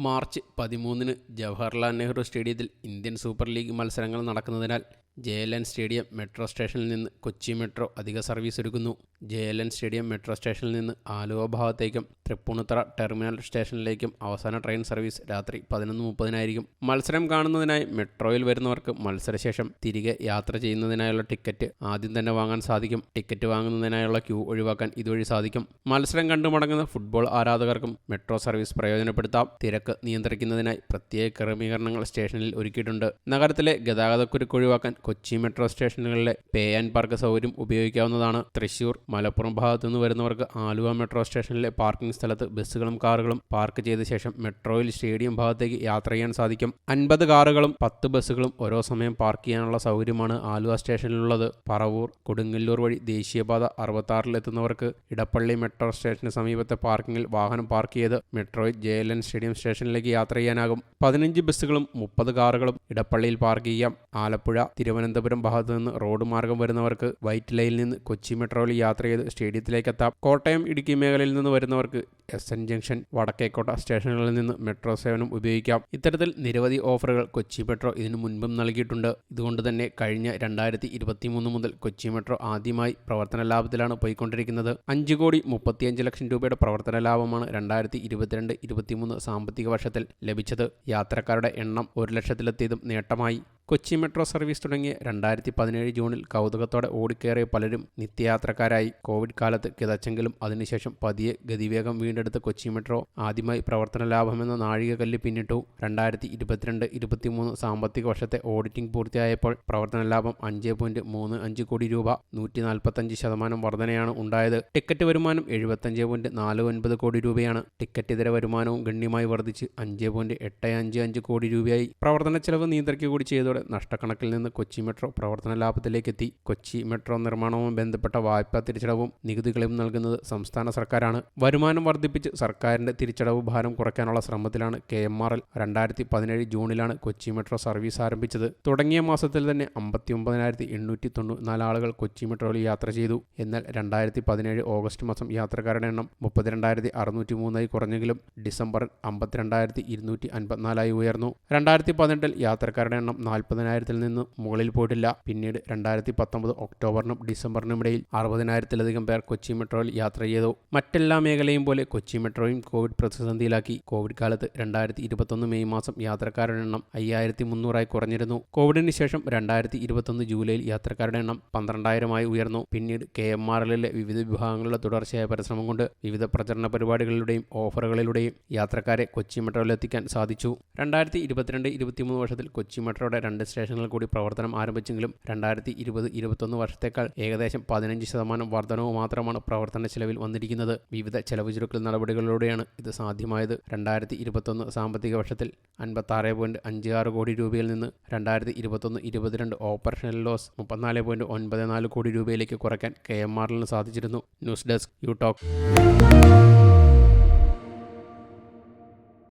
March 13-ന് Jawaharlal Nehru സ്റ്റേഡിയത്തിൽ Indian super league മത്സരങ്ങൾ നടക്കുന്നതിനാൽ JLN സ്റ്റേഡിയം മെട്രോ സ്റ്റേഷനിൽ നിന്ന് കൊച്ചി മെട്രോ അധിക സർവീസ് ഒരുക്കുന്നു. JLN സ്റ്റേഡിയം മെട്രോ സ്റ്റേഷനിൽ നിന്ന് ആലുവ ഭാഗത്തേക്കും തൃപ്പൂണിത്തുറ ടെർമിനൽ സ്റ്റേഷനിലേക്കും അവസാന ട്രെയിൻ സർവീസ് രാത്രി 11:30 മത്സരം കാണുന്നതിനായി മെട്രോയിൽ വരുന്നവർക്ക് മത്സരശേഷം തിരികെ യാത്ര ചെയ്യുന്നതിനായുള്ള ടിക്കറ്റ് ആദ്യം തന്നെ വാങ്ങാൻ സാധിക്കും. ടിക്കറ്റ് വാങ്ങുന്നതിനായുള്ള ക്യൂ ഒഴിവാക്കാൻ ഇതുവഴി സാധിക്കും. മത്സരം കണ്ടു മടങ്ങുന്ന ഫുട്ബോൾ ആരാധകർക്കും മെട്രോ സർവീസ് പ്രയോജനപ്പെടുത്താം. തിരക്ക് നിയന്ത്രിക്കുന്നതിനായി പ്രത്യേക ക്രമീകരണങ്ങൾ സ്റ്റേഷനിൽ ഒരുക്കിയിട്ടുണ്ട്. നഗരത്തിലെ ഗതാഗതക്കുരുക്ക് ഒഴിവാക്കാൻ കൊച്ചി മെട്രോ സ്റ്റേഷനുകളിലെ പേ ആൻഡ് പാർക്ക് സൗകര്യം ഉപയോഗിക്കാവുന്നതാണ്. തൃശൂർ, മലപ്പുറം ഭാഗത്തു നിന്ന് വരുന്നവർക്ക് ആലുവ മെട്രോ സ്റ്റേഷനിലെ പാർക്കിംഗ് സ്ഥലത്ത് ബസ്സുകളും കാറുകളും പാർക്ക് ചെയ്ത ശേഷം മെട്രോയിൽ സ്റ്റേഡിയം ഭാഗത്തേക്ക് യാത്ര ചെയ്യാൻ സാധിക്കും. 50 കാറുകളും 10 ബസ്സുകളും ഓരോ സമയം പാർക്ക് ചെയ്യാനുള്ള സൗകര്യമാണ് ആലുവ സ്റ്റേഷനിലുള്ളത്. പറവൂർ, കൊടുങ്ങല്ലൂർ വഴി ദേശീയപാത 66-എത്തുന്നവർക്ക് ഇടപ്പള്ളി മെട്രോ സ്റ്റേഷന് സമീപത്തെ പാർക്കിങ്ങിൽ വാഹനം പാർക്ക് ചെയ്ത് മെട്രോയിൽ JLN സ്റ്റേഡിയം സ്റ്റേഷനിലേക്ക് യാത്ര ചെയ്യാനാകും. 15 ബസ്സുകളും 30 കാറുകളും ഇടപ്പള്ളിയിൽ പാർക്ക് ചെയ്യാം. ആലപ്പുഴ, തിരുവനന്തപുരം ഭാഗത്തു നിന്ന് റോഡ് മാർഗം വരുന്നവർക്ക് വൈറ്റിലയിൽ നിന്ന് കൊച്ചി മെട്രോയിൽ യാത്ര ചെയ്ത് സ്റ്റേഡിയത്തിലേക്ക് എത്താം. കോട്ടയം, ഇടുക്കി മേഖലയിൽ നിന്ന് വരുന്നവർക്ക് SN ജംഗ്ഷൻ, വടക്കേക്കോട്ട സ്റ്റേഷനുകളിൽ നിന്ന് മെട്രോ സേവനം ഉപയോഗിക്കാം. ഇത്തരത്തിൽ നിരവധി ഓഫറുകൾ കൊച്ചി മെട്രോ ഇതിനു മുൻപും നൽകിയിട്ടുണ്ട്. ഇതുകൊണ്ട് തന്നെ കഴിഞ്ഞ 2023 മുതൽ കൊച്ചി മെട്രോ ആദ്യമായി പ്രവർത്തന ലാഭത്തിലാണ് പോയിക്കൊണ്ടിരിക്കുന്നത്. 5,35,00,000 രൂപയുടെ പ്രവർത്തന ലാഭമാണ് 2022-23 സാമ്പത്തിക വർഷത്തിൽ ലഭിച്ചത്. യാത്രക്കാരുടെ എണ്ണം 1,00,000-ലെത്തിയതും നേട്ടമായി. കൊച്ചി മെട്രോ സർവീസ് തുടങ്ങിയ 2017 ജൂണിൽ കൗതുകത്തോടെ ഓടിക്കേറിയ പലരും നിത്യയാത്രക്കാരായി. കോവിഡ് കാലത്ത് കിതച്ചെങ്കിലും അതിനുശേഷം പതിയെ ഗതിവേഗം വീണ്ടെടുത്ത കൊച്ചി മെട്രോ ആദ്യമായി പ്രവർത്തന ലാഭമെന്ന നാഴികക്കല്ല് പിന്നിട്ടു. 2022-23 സാമ്പത്തിക വർഷത്തെ ഓഡിറ്റിംഗ് പൂർത്തിയായപ്പോൾ പ്രവർത്തന ലാഭം 5.35 കോടി രൂപ, 145% വർധനയാണ് ഉണ്ടായത്. ടിക്കറ്റ് വരുമാനം 75.49 കോടി രൂപയാണ്. ടിക്കറ്റ് ഇതര വരുമാനവും ഗണ്യമായി വർദ്ധിച്ച് 5.855 കോടി രൂപയായി. പ്രവർത്തന ചെലവ് നിയന്ത്രിക്കുക കൂടി ചെയ്തോടെ നഷ്ടക്കണക്കിൽ നിന്ന് കൊച്ചി മെട്രോ പ്രവർത്തന ലാഭത്തിലേക്കെത്തി. കൊച്ചി മെട്രോ നിർമ്മാണവുമായി ബന്ധപ്പെട്ട വായ്പാ തിരിച്ചടവും നികുതികളും നൽകുന്നത് സംസ്ഥാന സർക്കാരാണ്. വരുമാനം വർദ്ധിപ്പിച്ച് സർക്കാരിന്റെ തിരിച്ചടവ് ഭാരം കുറയ്ക്കാനുള്ള ശ്രമത്തിലാണ് KMRL. 2017 ജൂണിലാണ് കൊച്ചി മെട്രോ സർവീസ് ആരംഭിച്ചത്. തുടങ്ങിയ മാസത്തിൽ തന്നെ 59,894 ആളുകൾ കൊച്ചി മെട്രോയിൽ യാത്ര ചെയ്തു. എന്നാൽ 2017 ഓഗസ്റ്റ് മാസം യാത്രക്കാരുടെ എണ്ണം 32,603 കുറഞ്ഞെങ്കിലും ഡിസംബറിൽ 52,254 ഉയർന്നു. 2018 യാത്രക്കാരുടെ എണ്ണം 40,000-ൽ നിന്ന് മുകളിൽ പോയിട്ടില്ല. പിന്നീട് 2019 ഒക്ടോബറിനും ഡിസംബറിനുമിടയിൽ 60,000-ലധികം പേർ കൊച്ചി മെട്രോയിൽ യാത്ര ചെയ്തു. മറ്റെല്ലാ മേഖലയും പോലെ കൊച്ചി മെട്രോയും കോവിഡ് പ്രതിസന്ധിയിലാക്കി. കോവിഡ് കാലത്ത് 2021 മെയ് മാസം യാത്രക്കാരുടെ എണ്ണം 5,300 കുറഞ്ഞിരുന്നു. കോവിഡിന് ശേഷം 2021 ജൂലൈയിൽ യാത്രക്കാരുടെ എണ്ണം 12,000 ഉയർന്നു. പിന്നീട് KMRLലെ വിവിധ വിഭാഗങ്ങളുടെ തുടർച്ചയായ പരിശ്രമം കൊണ്ട് വിവിധ പ്രചരണ പരിപാടികളിലൂടെയും ഓഫറുകളിലൂടെയും യാത്രക്കാരെ കൊച്ചി മെട്രോയിൽ എത്തിക്കാൻ സാധിച്ചു. 2022-23 വർഷത്തിൽ കൊച്ചി മെട്രോയുടെ 2 സ്റ്റേഷനുകൾ കൂടി പ്രവർത്തനം ആരംഭിച്ചെങ്കിലും 2020-21 വർഷത്തേക്കാൾ ഏകദേശം 15% വർധനവ് മാത്രമാണ് പ്രവർത്തന ചെലവിൽ വന്നിരിക്കുന്നത്. വിവിധ ചെലവ് ചുരുക്കൽ നടപടികളിലൂടെയാണ് ഇത് സാധ്യമായത്. 2021 സാമ്പത്തിക വർഷത്തിൽ 56.56 കോടി രൂപയിൽ നിന്ന് 2021-22 ഓപ്പറേഷണൽ ലോസ് 34.94 കോടി രൂപയിലേക്ക് കുറയ്ക്കാൻ KMRLന് സാധിച്ചിരുന്നു. News desk, you talk.